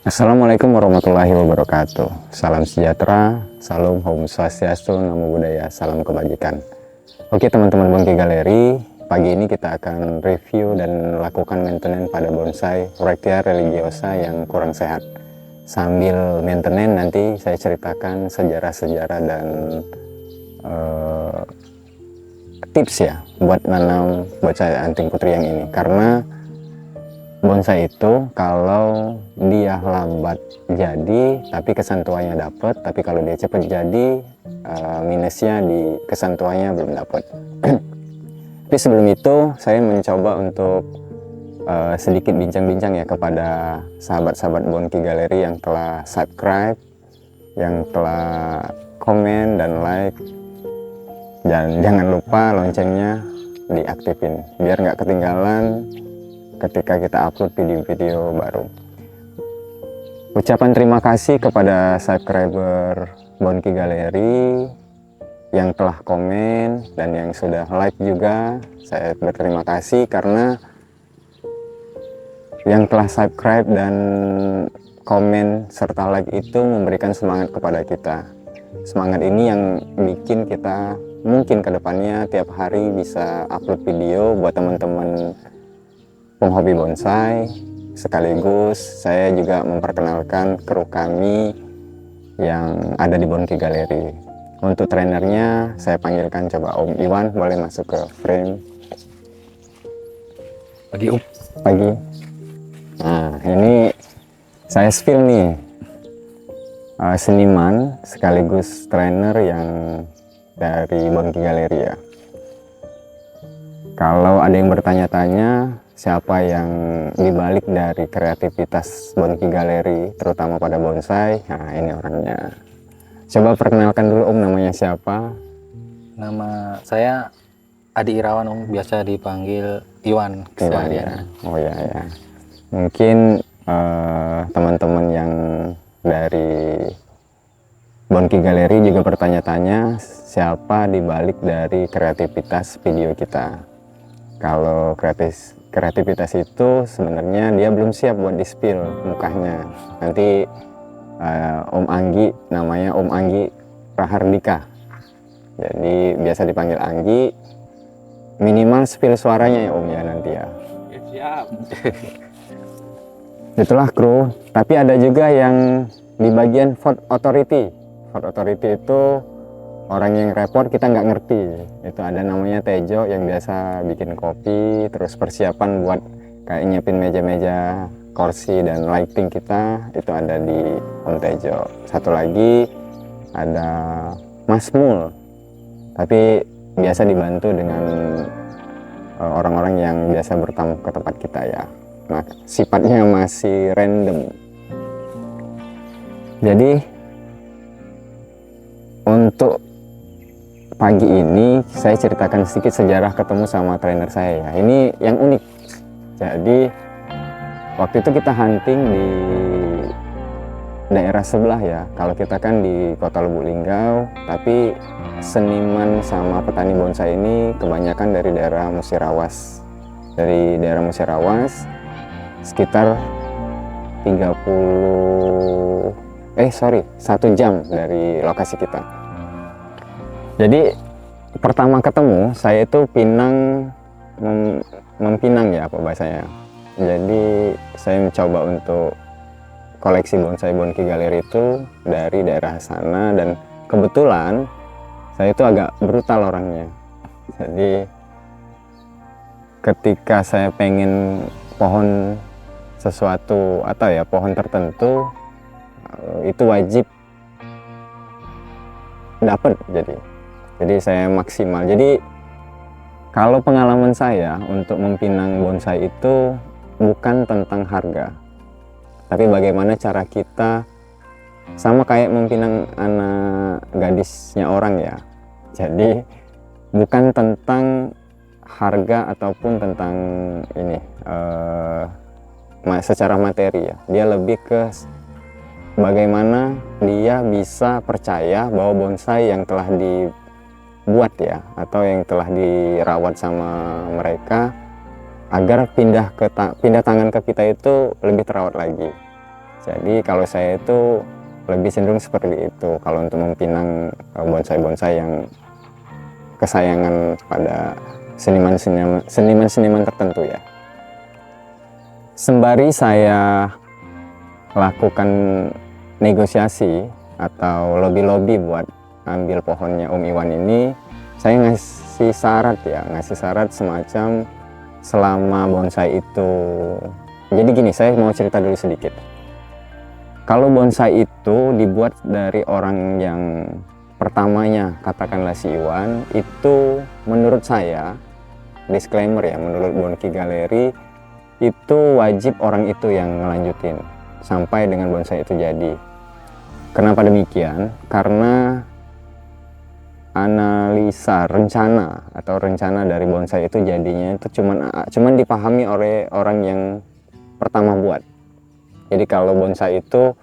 Assalamualaikum warahmatullahi wabarakatuh. Salam sejahtera, salam Om Swastiastu, Namo Buddhaya, salam kebajikan. Oke teman-teman Bonsai Galeri, pagi ini kita akan review dan lakukan maintenance pada bonsai Coriacea religiosa yang kurang sehat. Sambil maintenance nanti saya ceritakan sejarah-sejarah dan tips ya buat nanam bonsai anting putri yang ini, karena bonsai itu kalau dia lambat jadi tapi kesantuannya dapat, tapi kalau dia cepat jadi minusnya di kesantuannya belum dapat. Tapi sebelum itu saya mencoba untuk sedikit bincang-bincang ya kepada sahabat-sahabat Bonsai Galeri yang telah subscribe, yang telah komen dan like, dan jangan lupa loncengnya diaktifin biar nggak ketinggalan ketika kita upload video-video baru. Ucapan terima kasih kepada subscriber Bonsai Galeri yang telah komen dan yang sudah like juga. Saya berterima kasih karena yang telah subscribe dan komen serta like itu memberikan semangat kepada kita. Semangat ini yang bikin kita mungkin kedepannya tiap hari bisa upload video buat teman-teman penghobi bonsai. Sekaligus saya juga memperkenalkan kru kami yang ada di Bonsai Galeri. Untuk trainernya saya panggilkan, coba Om Iwan boleh masuk ke frame. Pagi Om. Pagi. Nah ini saya spill nih, seniman sekaligus trainer yang dari Bonsai Galeri ya. Kalau ada yang bertanya-tanya siapa yang dibalik dari kreativitas Bonsai Galeri terutama pada bonsai, nah ini orangnya. Coba perkenalkan dulu Om, namanya siapa? Nama saya Adi Irawan Om, biasa dipanggil Iwan. Iwan ya. Oh ya ya. Mungkin teman-teman yang dari Bonsai Galeri juga bertanya-tanya siapa dibalik dari kreativitas video kita. Kalau kreativitas itu sebenarnya dia belum siap buat di-spill mukanya. Nanti Om Anggi, namanya Om Anggi Rahardika. Jadi biasa dipanggil Anggi. Minimal spill suaranya ya Om ya nanti ya. Siap. Itulah kru. Tapi ada juga yang di bagian vote authority. Vote authority itu orang yang report kita nggak ngerti. Itu ada namanya Tejo yang biasa bikin kopi, terus persiapan buat kayak nyiapin meja-meja, kursi dan lighting kita, itu ada di Om Tejo. Satu lagi ada Mas Mul, tapi biasa dibantu dengan orang-orang yang biasa bertamu ke tempat kita ya. Nah, sifatnya masih random. Jadi untuk pagi ini saya ceritakan sedikit sejarah ketemu sama trainer saya ya. Ini yang unik. Jadi waktu itu kita hunting di daerah sebelah ya. Kalau kita kan di Kota Lubuk Linggau, tapi seniman sama petani bonsai ini kebanyakan dari daerah Musirawas. Dari daerah Musirawas sekitar 1 jam dari lokasi kita. Jadi pertama ketemu saya itu mempinang ya apa bahasanya. Jadi saya mencoba untuk koleksi Bonsai Galeri itu dari daerah sana, dan kebetulan saya itu agak brutal orangnya. Jadi ketika saya pengen pohon sesuatu atau ya pohon tertentu itu wajib dapat. Jadi saya maksimal. Jadi kalau pengalaman saya untuk mempinang bonsai itu bukan tentang harga, tapi bagaimana cara kita, sama kayak mempinang anak gadisnya orang ya. Jadi bukan tentang harga ataupun tentang ini secara materi ya. Dia lebih ke bagaimana dia bisa percaya bahwa bonsai yang telah dibuat ya, atau yang telah dirawat sama mereka, agar pindah tangan ke kita itu lebih terawat lagi. Jadi kalau saya itu lebih cenderung seperti itu kalau untuk mempinang bonsai-bonsai yang kesayangan pada seniman-seniman tertentu ya. Sembari saya lakukan negosiasi atau lobby-lobby buat ambil pohonnya Om Iwan ini, saya ngasih syarat semacam selama bonsai itu. Jadi gini, saya mau cerita dulu sedikit. Kalau bonsai itu dibuat dari orang yang pertamanya, katakanlah si Iwan, itu menurut saya, disclaimer ya, menurut Bonki Galeri, itu wajib orang itu yang ngelanjutin sampai dengan bonsai itu jadi. Kenapa demikian? Karena analisa rencana dari bonsai itu jadinya itu cuman dipahami oleh orang yang pertama buat. Jadi kalau bonsai itu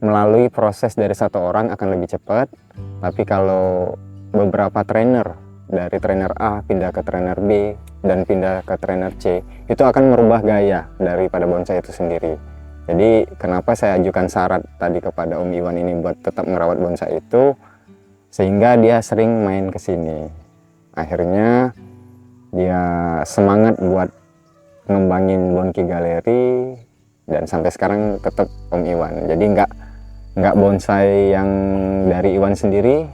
melalui proses dari satu orang akan lebih cepat, tapi kalau beberapa trainer, dari trainer A pindah ke trainer B dan pindah ke trainer C, itu akan merubah gaya daripada bonsai itu sendiri. Jadi kenapa saya ajukan syarat tadi kepada Om Iwan ini buat tetap merawat bonsai itu, sehingga dia sering main ke sini. Akhirnya dia semangat buat ngembangin Bonki Galeri, dan sampai sekarang tetap Om Iwan. Jadi nggak bonsai yang dari Iwan sendiri,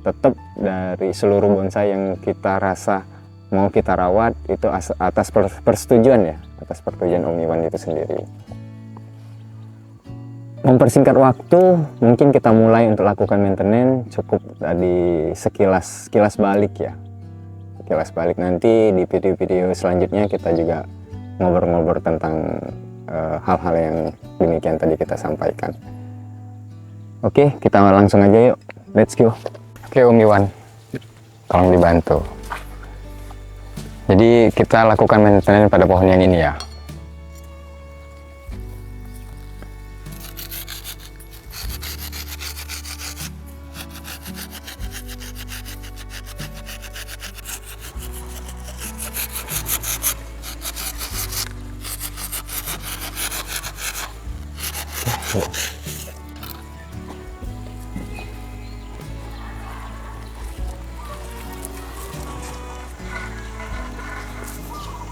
tetap dari seluruh bonsai yang kita rasa mau kita rawat itu atas persetujuan ya, atas persetujuan Om Iwan itu sendiri. Mempersingkat waktu, mungkin kita mulai untuk lakukan maintenance. Cukup tadi sekilas balik ya, sekilas balik. Nanti di video-video selanjutnya kita juga ngobrol-ngobrol tentang hal-hal yang demikian tadi kita sampaikan. Oke, kita langsung aja yuk, let's go. Oke Om Iwan, tolong dibantu. Jadi kita lakukan maintenance pada pohon yang ini ya.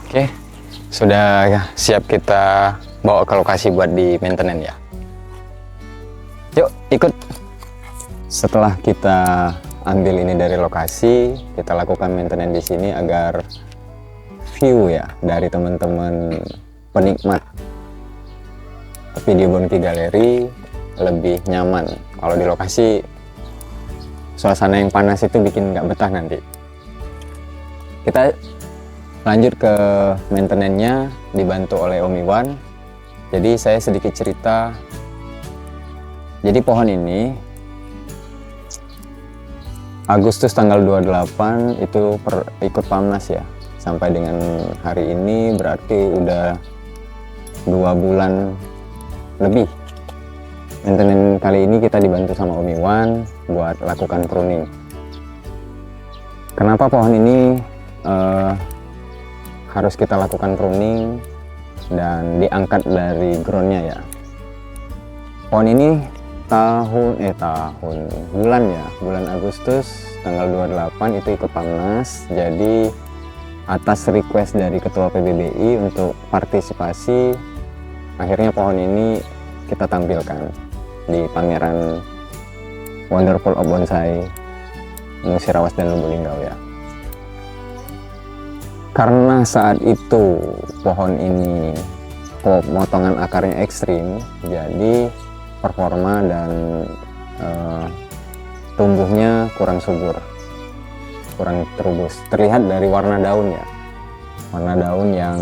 Oke, sudah siap kita bawa ke lokasi buat di maintenance ya. Yuk ikut. Setelah kita ambil ini dari lokasi, kita lakukan maintenance di sini agar view ya dari teman-teman penikmat video Bonki Galeri lebih nyaman. Kalau di lokasi suasana yang panas itu bikin nggak betah nanti. Kita lanjut ke maintenance-nya dibantu oleh Om Iwan. Jadi saya sedikit cerita. Jadi pohon ini Agustus tanggal 28 itu ikut PAMNAS ya. Sampai dengan hari ini berarti udah 2 bulan lebih. Maintenance kali ini kita dibantu sama Om Iwan buat lakukan pruning. Kenapa pohon ini harus kita lakukan pruning dan diangkat dari groundnya ya? Pohon ini bulan Agustus tanggal 28 itu ikut PAMNAS. Jadi atas request dari Ketua PBBI untuk partisipasi, akhirnya pohon ini kita tampilkan di pameran Wonderful of Bonsai Musirawas dan Lubuk-Linggau ya. Karena saat itu pohon ini pemotongan akarnya ekstrim, jadi performa dan tumbuhnya kurang subur, kurang terubus. Terlihat dari warna daun ya, warna daun yang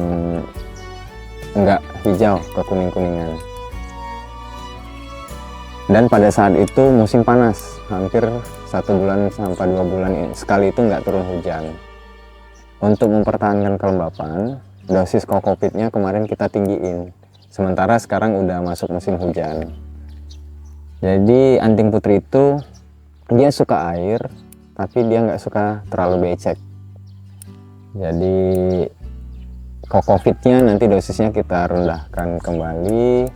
enggak hijau ke kuning-kuningan. Dan pada saat itu musim panas, hampir 1 bulan sampai 2 bulan sekali itu nggak turun hujan. Untuk mempertahankan kelembapan, dosis kokopitnya kemarin kita tinggiin. Sementara sekarang udah masuk musim hujan. Jadi anting putri itu dia suka air, tapi dia nggak suka terlalu becek. Jadi kokopitnya nanti dosisnya kita rendahkan kembali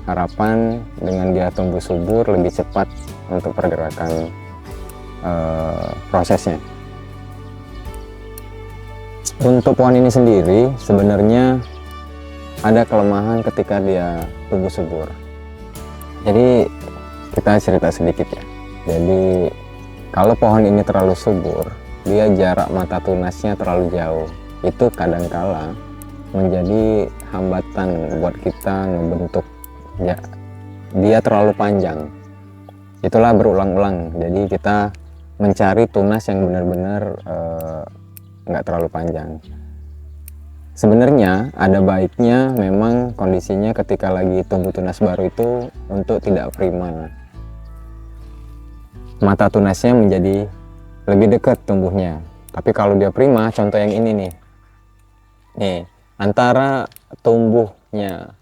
harapan dengan dia tumbuh subur lebih cepat untuk pergerakan prosesnya. Untuk pohon ini sendiri sebenarnya ada kelemahan ketika dia tumbuh subur. Jadi kita cerita sedikit ya. Jadi kalau pohon ini terlalu subur, dia jarak mata tunasnya terlalu jauh. Itu kadangkala menjadi hambatan buat kita ngebentuk ya. Dia terlalu panjang. Itulah berulang-ulang. Jadi kita mencari tunas yang benar-benar nggak terlalu panjang. Sebenarnya ada baiknya memang kondisinya ketika lagi tumbuh tunas baru itu untuk tidak prima. Mata tunasnya menjadi lebih dekat tumbuhnya. Tapi kalau dia prima, contoh yang ini nih. Nih, antara tumbuhnya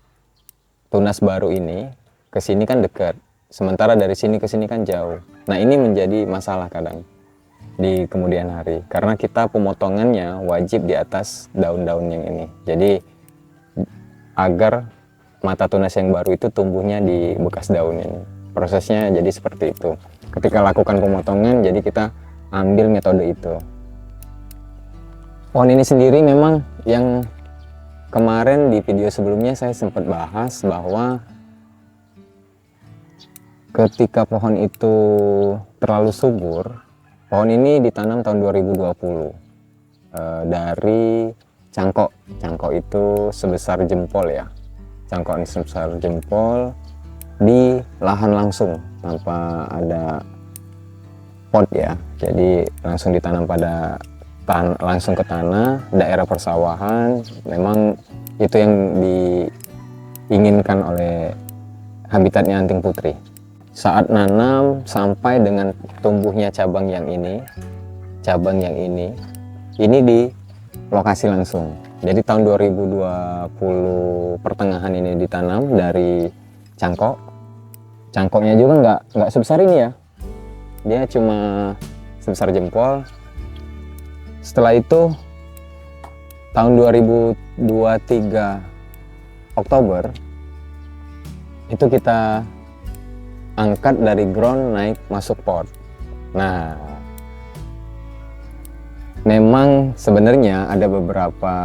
tunas baru ini ke sini kan dekat. Sementara dari sini ke sini kan jauh. Nah, ini menjadi masalah kadang di kemudian hari karena kita pemotongannya wajib di atas daun-daun yang ini. Jadi agar mata tunas yang baru itu tumbuhnya di bekas daun ini. Prosesnya jadi seperti itu. Ketika lakukan pemotongan, jadi kita ambil metode itu. Pohon ini sendiri memang yang kemarin di video sebelumnya saya sempat bahas bahwa ketika pohon itu terlalu subur, pohon ini ditanam tahun 2020 dari cangkok. Cangkok itu sebesar jempol ya. Cangkok ini sebesar jempol di lahan langsung tanpa ada pot ya. Jadi langsung ditanam pada langsung ke tanah, daerah persawahan. Memang itu yang diinginkan oleh habitatnya anting putri. Saat nanam sampai dengan tumbuhnya cabang yang ini di lokasi langsung. Jadi tahun 2020 pertengahan ini ditanam dari cangkok. Cangkoknya juga nggak sebesar ini ya. Dia cuma sebesar jempol. Setelah itu tahun 2023 Oktober itu kita angkat dari ground naik masuk pot. Nah, memang sebenarnya ada beberapa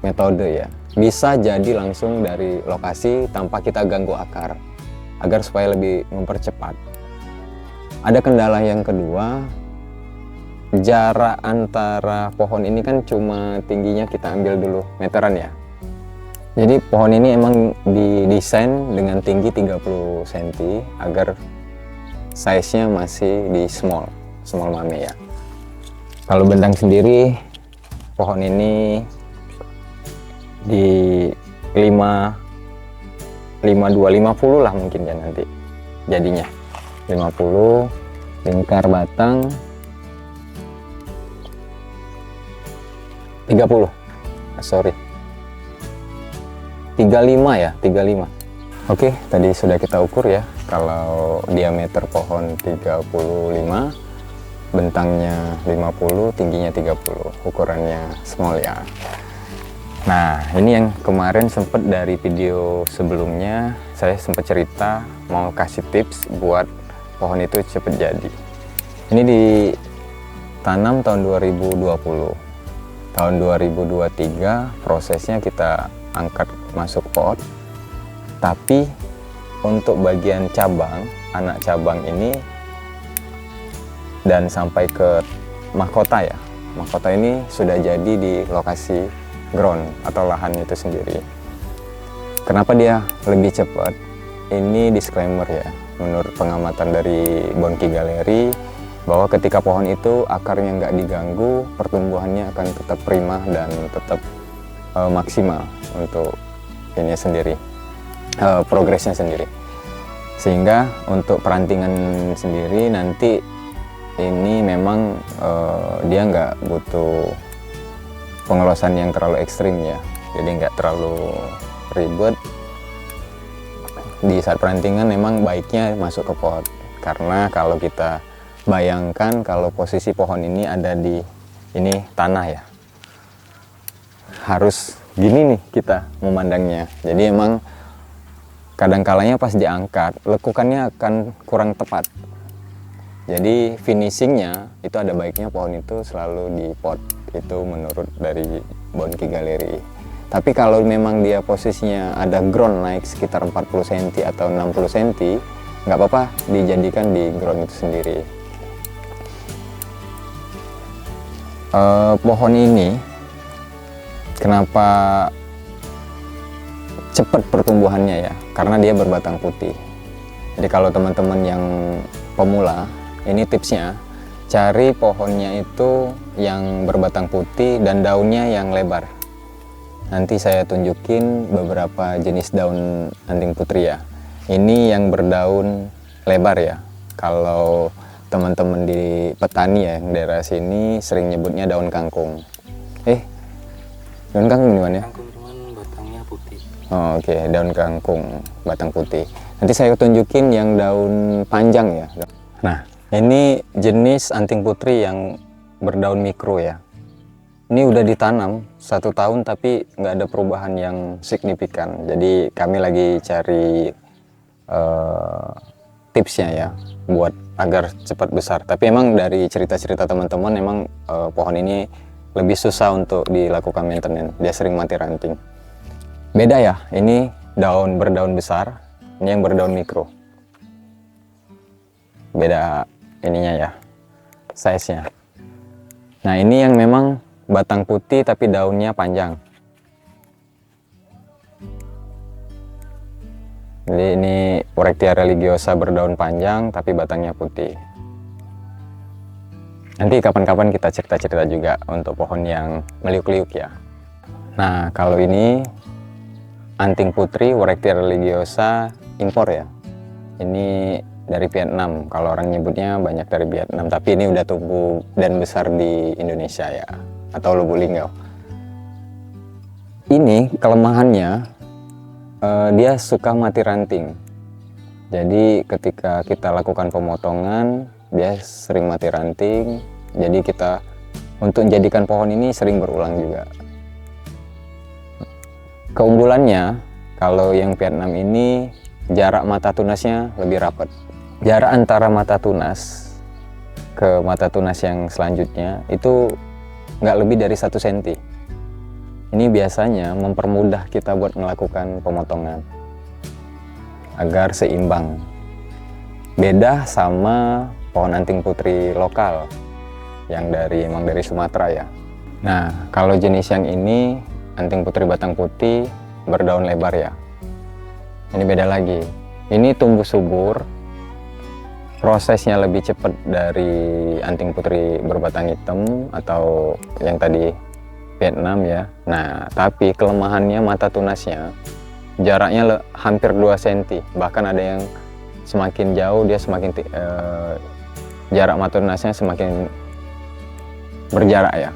metode ya. Bisa jadi langsung dari lokasi tanpa kita ganggu akar agar supaya lebih mempercepat. Ada kendala yang kedua, jarak antara pohon ini kan cuma tingginya kita ambil dulu meteran ya. Jadi pohon ini emang didesain dengan tinggi 30 cm agar size-nya masih di small mame ya. Kalau bentang sendiri pohon ini di 50 lah mungkin ya nanti jadinya. 50 lingkar batang 35 ya 35. Oke, tadi sudah kita ukur ya. Kalau diameter pohon 35, bentangnya 50, tingginya 30. Ukurannya small ya. Nah, ini yang kemarin sempat dari video sebelumnya saya sempat cerita mau kasih tips buat pohon itu cepet jadi. Ini ditanam tahun 2020. Tahun 2023 prosesnya kita angkat masuk pot, tapi untuk bagian cabang, anak cabang ini dan sampai ke mahkota ya, mahkota ini sudah jadi di lokasi ground atau lahan itu sendiri. Kenapa dia lebih cepat? Ini disclaimer ya, menurut pengamatan dari Bonki Galeri bahwa ketika pohon itu akarnya nggak diganggu, pertumbuhannya akan tetap prima dan tetap maksimal untuk ini sendiri, progresnya sendiri. Sehingga untuk perantingan sendiri nanti ini memang dia nggak butuh pengelolaan yang terlalu ekstrim ya, jadi nggak terlalu ribet. Di saat perantingan memang baiknya masuk ke pot, karena kalau kita bayangkan kalau posisi pohon ini ada di ini tanah ya, harus gini nih kita memandangnya. Jadi emang kadang kalanya pas diangkat lekukannya akan kurang tepat. Jadi finishingnya itu ada baiknya pohon itu selalu di pot, itu menurut dari Bonsai Galeri. Tapi kalau memang dia posisinya ada ground naik sekitar 40 cm atau 60 cm, nggak apa-apa dijadikan di ground itu sendiri. Pohon ini kenapa cepat pertumbuhannya ya? Karena dia berbatang putih. Jadi kalau teman-teman yang pemula, ini tipsnya, cari pohonnya itu yang berbatang putih dan daunnya yang lebar. Nanti saya tunjukin beberapa jenis daun anting putri ya. Ini yang berdaun lebar ya. Kalau teman-teman di petani ya, yang daerah sini sering nyebutnya daun kangkung. Daun kangkung di mana ya? Kangkung cuman batangnya putih. Oh, oke, daun kangkung batang putih. Nanti saya tunjukin yang daun panjang ya. Nah, ini jenis anting putri yang berdaun mikro ya. Ini udah ditanam 1 tahun tapi nggak ada perubahan yang signifikan. Jadi kami lagi cari tipsnya ya buat agar cepat besar. Tapi emang dari cerita-cerita teman-teman emang pohon ini lebih susah untuk dilakukan maintenance. Dia sering mati ranting. Beda ya, ini berdaun besar, ini yang berdaun mikro. Beda ininya ya, size-nya. Nah, ini yang memang batang putih tapi daunnya panjang. Jadi ini Orectia religiosa berdaun panjang tapi batangnya putih. Nanti kapan-kapan kita cerita-cerita juga untuk pohon yang meliuk-liuk ya. Nah, kalau ini anting putri Orectia religiosa impor ya. Ini dari Vietnam. Kalau orang nyebutnya banyak dari Vietnam, tapi ini udah tumbuh dan besar di Indonesia ya, atau Lubuk Linggau. Ini kelemahannya dia suka mati ranting. Jadi ketika kita lakukan pemotongan, dia sering mati ranting. Jadi kita untuk menjadikan pohon ini sering berulang juga. Keunggulannya, kalau yang Vietnam ini jarak mata tunasnya lebih rapat. Jarak antara mata tunas ke mata tunas yang selanjutnya itu nggak lebih dari 1 cm. Ini biasanya mempermudah kita buat melakukan pemotongan agar seimbang. Beda sama pohon anting putri lokal yang emang dari Sumatera ya. Nah, kalau jenis yang ini anting putri batang putih berdaun lebar ya. Ini beda lagi. Ini tumbuh subur, prosesnya lebih cepat dari anting putri berbatang hitam atau yang tadi Vietnam ya. Nah, tapi kelemahannya mata tunasnya jaraknya hampir 2 cm. Bahkan ada yang semakin jauh dia semakin jarak mata tunasnya semakin berjarak ya.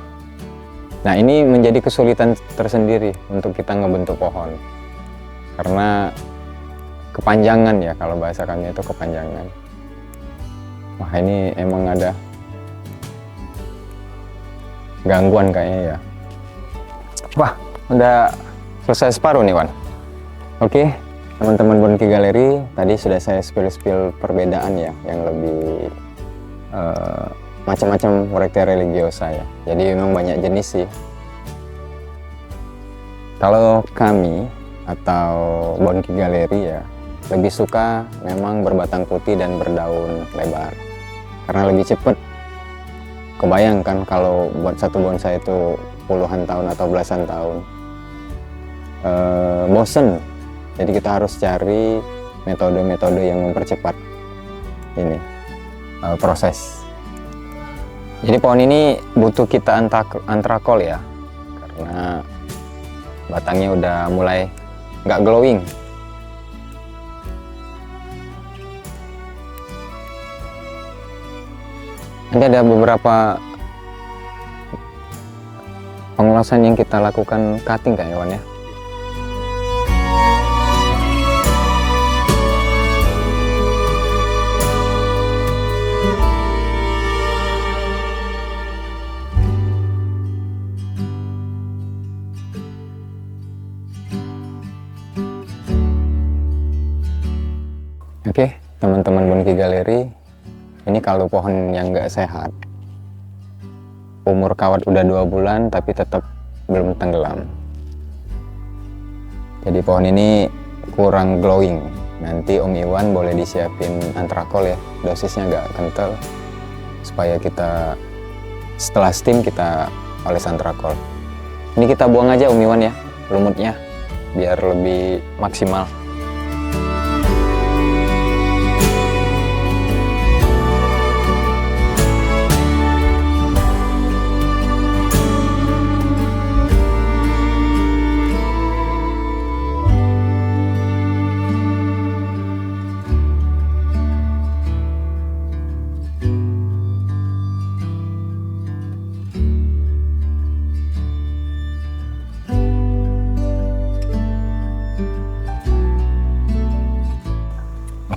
Nah, ini menjadi kesulitan tersendiri untuk kita ngebentuk pohon. Karena kepanjangan ya, kalau bahasa kami itu kepanjangan. Wah, ini emang ada gangguan kayaknya ya. Wah, udah selesai separuh nih, Wan. Oke, teman-teman Bonsai Galeri, tadi sudah saya spill perbedaan ya, yang lebih macam-macam Orectia religiosa ya. Jadi memang banyak jenis sih. Kalau kami atau Bonsai Galeri ya, lebih suka memang berbatang putih dan berdaun lebar. Karena lebih cepat. Kebayangkan kalau buat satu bonsai itu puluhan tahun atau belasan tahun. Bosen. Jadi kita harus cari metode-metode yang mempercepat ini proses. Jadi pohon ini butuh kita antrakol ya, karena batangnya udah mulai nggak glowing. Nanti ada beberapa pengelasan yang kita lakukan cutting kayak Wan ya. teman-teman Bonki Galeri, ini kalau pohon yang nggak sehat, umur kawat udah 2 bulan tapi tetap belum tenggelam. Jadi pohon ini kurang glowing. Nanti Om Iwan boleh disiapin antrakol ya, dosisnya nggak kental, supaya kita setelah steam kita oles antrakol. Ini kita buang aja Om Iwan ya, lumutnya, biar lebih maksimal.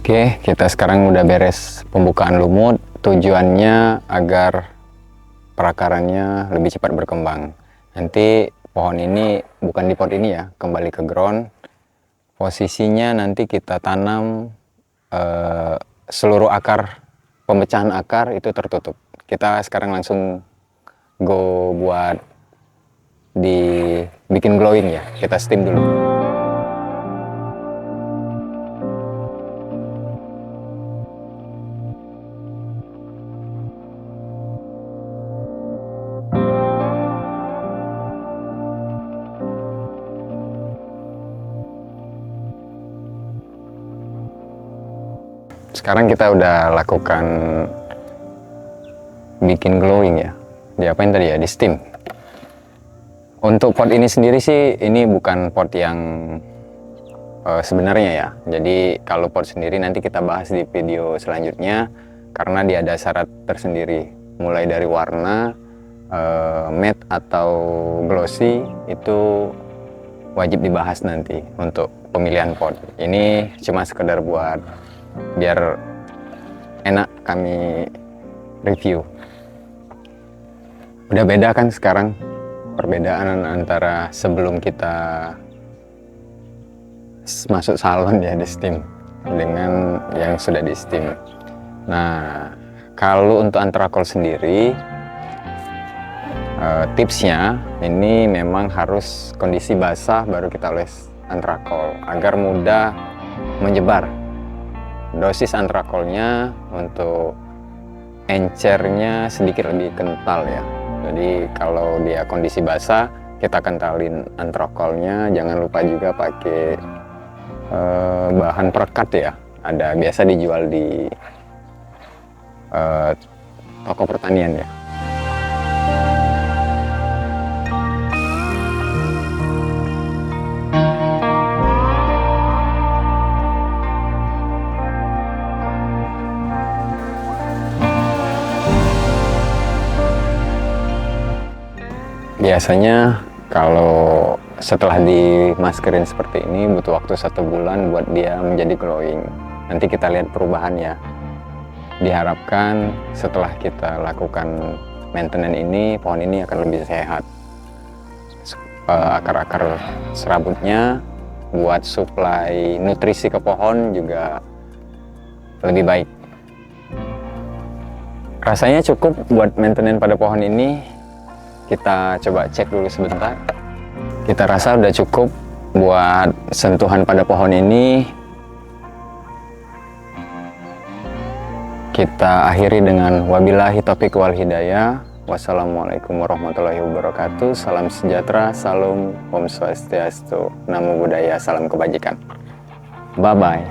Oke, kita sekarang udah beres pembukaan lumut. Tujuannya agar perakarannya lebih cepat berkembang. Nanti pohon ini bukan di pot ini ya, kembali ke ground. Posisinya nanti kita tanam seluruh akar, pemecahan akar itu tertutup. Kita sekarang langsung go buat dibikin glowing ya. Kita steam dulu. Sekarang kita udah lakukan bikin glowing ya. Diapain tadi ya? Di steam. Untuk pot ini sendiri sih, ini bukan pot yang sebenarnya ya. Jadi kalau pot sendiri nanti kita bahas di video selanjutnya, karena dia ada syarat tersendiri. Mulai dari warna, matte atau glossy itu wajib dibahas nanti untuk pemilihan pot. Ini cuma sekedar buat biar enak kami review. Udah beda kan sekarang perbedaan antara sebelum kita masuk salon ya di steam dengan yang sudah di steam. Nah, kalau untuk antrakol sendiri tipsnya ini memang harus kondisi basah baru kita oles antrakol agar mudah menyebar. Dosis antrakolnya untuk encernya sedikit lebih kental ya. Jadi kalau dia kondisi basah, kita kentalin antrakolnya. Jangan lupa juga pakai bahan perekat ya. Ada biasa dijual di toko pertanian ya. Biasanya kalau setelah dimaskerin seperti ini butuh waktu 1 bulan buat dia menjadi glowing. Nanti kita lihat perubahan ya. Diharapkan setelah kita lakukan maintenance ini, pohon ini akan lebih sehat. Akar-akar serabutnya buat suplai nutrisi ke pohon juga lebih baik. Rasanya cukup buat maintenance pada pohon ini. Kita coba cek dulu sebentar. Kita rasa udah cukup buat sentuhan pada pohon ini. Kita akhiri dengan wabillahi taufiq wal hidayah. Wassalamualaikum warahmatullahi wabarakatuh. Salam sejahtera, salam, om swastiastu, namo buddhaya, salam kebajikan. Bye bye.